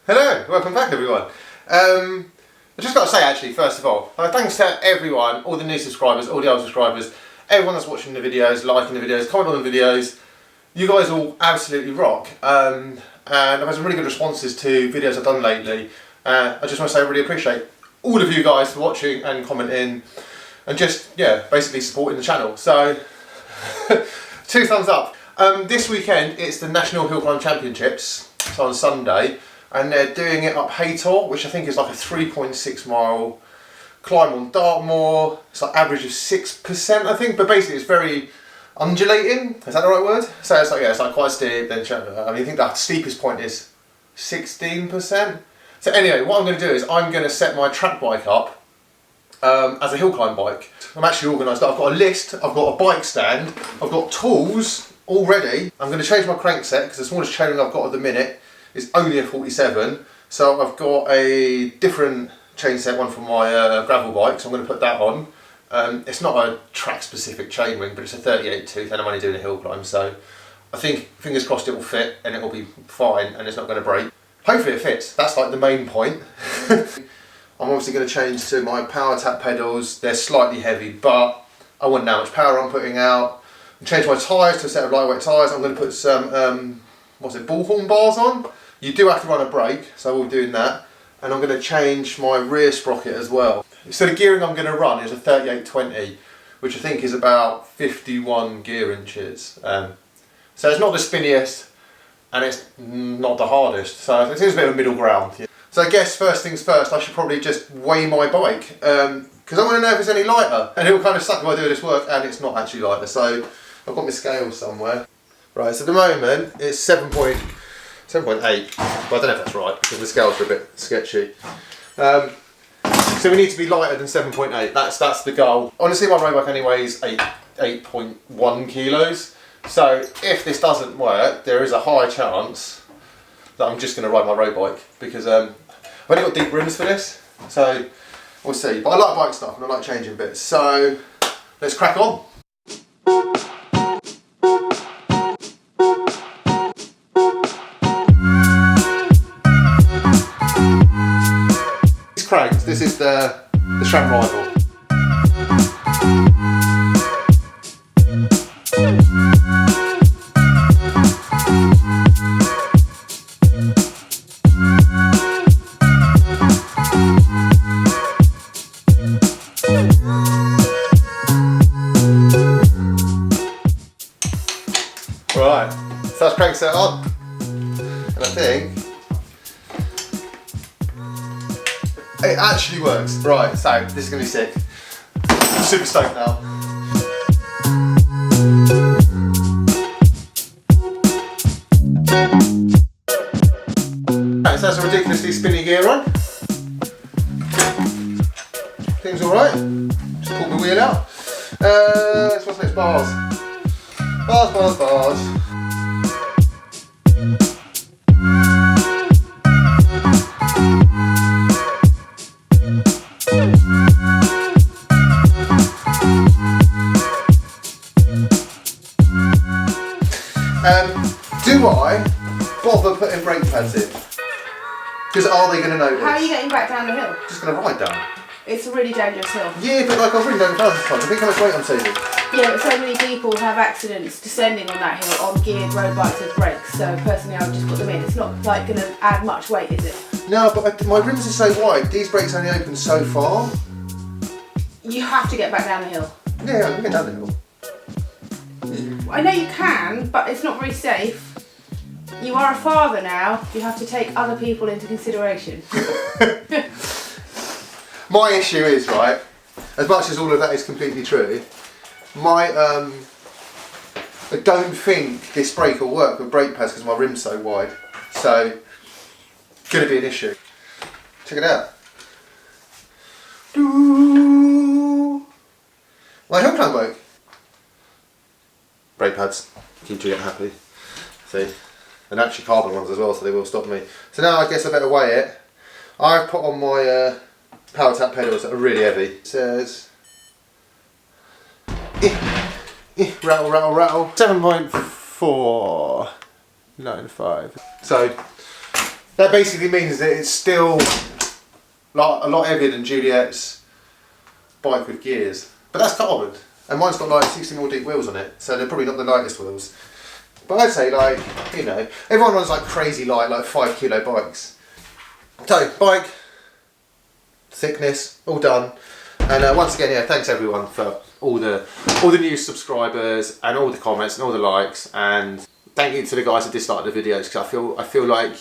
Hello, welcome back everyone. I just got to say actually, first of all, thanks to everyone, all the new subscribers, all the old subscribers, everyone that's watching the videos, liking the videos, commenting on the videos. You guys all absolutely rock. And I've had some really good responses to videos I've done lately. I just want to say I really appreciate all of you guys for watching and commenting and just, yeah, basically supporting the channel. So, 2 thumbs up. This weekend it's the National Hill Climb Championships, so on Sunday. And they're doing it up Haytor, which I think is like a 3.6 mile climb on Dartmoor. It's like average of 6%, I think, but basically it's very undulating. Is that the right word? So it's like, yeah, it's like quite steep. Then I mean, I think the steepest point is 16%. So anyway, what I'm going to do is I'm going to set my track bike up as a hill climb bike. I'm actually organised. I've got a list. I've got a bike stand. I've got tools all ready. I'm going to change my crankset because the smallest chain I've got at the minute is only a 47, so I've got a different chain set, one for my gravel bike, so I'm going to put that on. It's not a track specific chain ring, but it's a 38 tooth and I'm only doing a hill climb, so I think, fingers crossed, it will fit and it will be fine and it's not going to break. Hopefully it fits, that's like the main point. I'm obviously going to change to my power tap pedals. They're slightly heavy, but I want to know how much power I'm putting out. I'll change my tyres to a set of lightweight tyres. I'm going to put some bullhorn bars on. You do have to run a brake, so we'll be doing that. And I'm going to change my rear sprocket as well. So the gearing I'm going to run is a 3820, which I think is about 51 gear inches. So it's not the spinniest, and it's not the hardest. So it seems a bit of a middle ground. Yeah. So I guess first things first, I should probably just weigh my bike, because I want to know if it's any lighter. And it will kind of suck if I do this work, and it's not actually lighter. So I've got my scale somewhere. Right, so at the moment it's 7.8, but I don't know if that's right because the scales are a bit sketchy. So we need to be lighter than 7.8. That's the goal. Honestly, my road bike only weighs 8.1 kilos. So if this doesn't work, there is a high chance that I'm just going to ride my road bike because I've only got deep rims for this. So we'll see. But I like bike stuff and I like changing bits. So let's crack on. Cranks. This is the Shram Rival. Right, so that's crank set on, and I think it actually works. Right, so this is going to be sick. I'm super stoked now. Right, so that's a ridiculously spinny gear on. Things alright. Just pull the wheel out. What's next? Bars. Bars. Do I bother putting brake pads in? Because are they going to notice? How are you getting back down the hill? Just going to ride down. It's a really dangerous hill. Yeah, but like I've ridden down 1,000 times. I think how much weight I'm taking. Yeah, but so many people have accidents descending on that hill on geared road bikes with brakes. So personally, I've just put them in. It's not like going to add much weight, is it? No, but my rims are so wide. These brakes only open so far. You have to get back down the hill. Yeah, I can get down the hill. I know you can, but it's not very safe. You are a father now. You have to take other people into consideration. My issue is, right, as much as all of that is completely true, I don't think this brake will work with brake pads because my rim's so wide. So, it's going to be an issue. Check it out. My hill climb bike. Brake pads, keep you get happy. See, and actually carbon ones as well, so they will stop me. So now I guess I better weigh it. I've put on my power tap pedals that are really heavy. It says rattle, rattle, rattle. 7.495. So That basically means that it's still like a lot heavier than Juliet's bike with gears. But that's carbon. And mine's got like 60 more deep wheels on it, so they're probably not the lightest wheels. But I'd say, like, you know, everyone runs like crazy light, like 5 kilo bikes. So, bike, thickness, all done. And once again, yeah, thanks everyone for all the new subscribers and all the comments and all the likes. And thank you to the guys that disliked the videos, because I feel like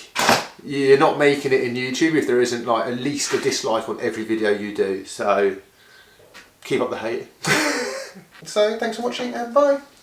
you're not making it in YouTube if there isn't like at least a dislike on every video you do. So keep up the hate. So thanks for watching and bye.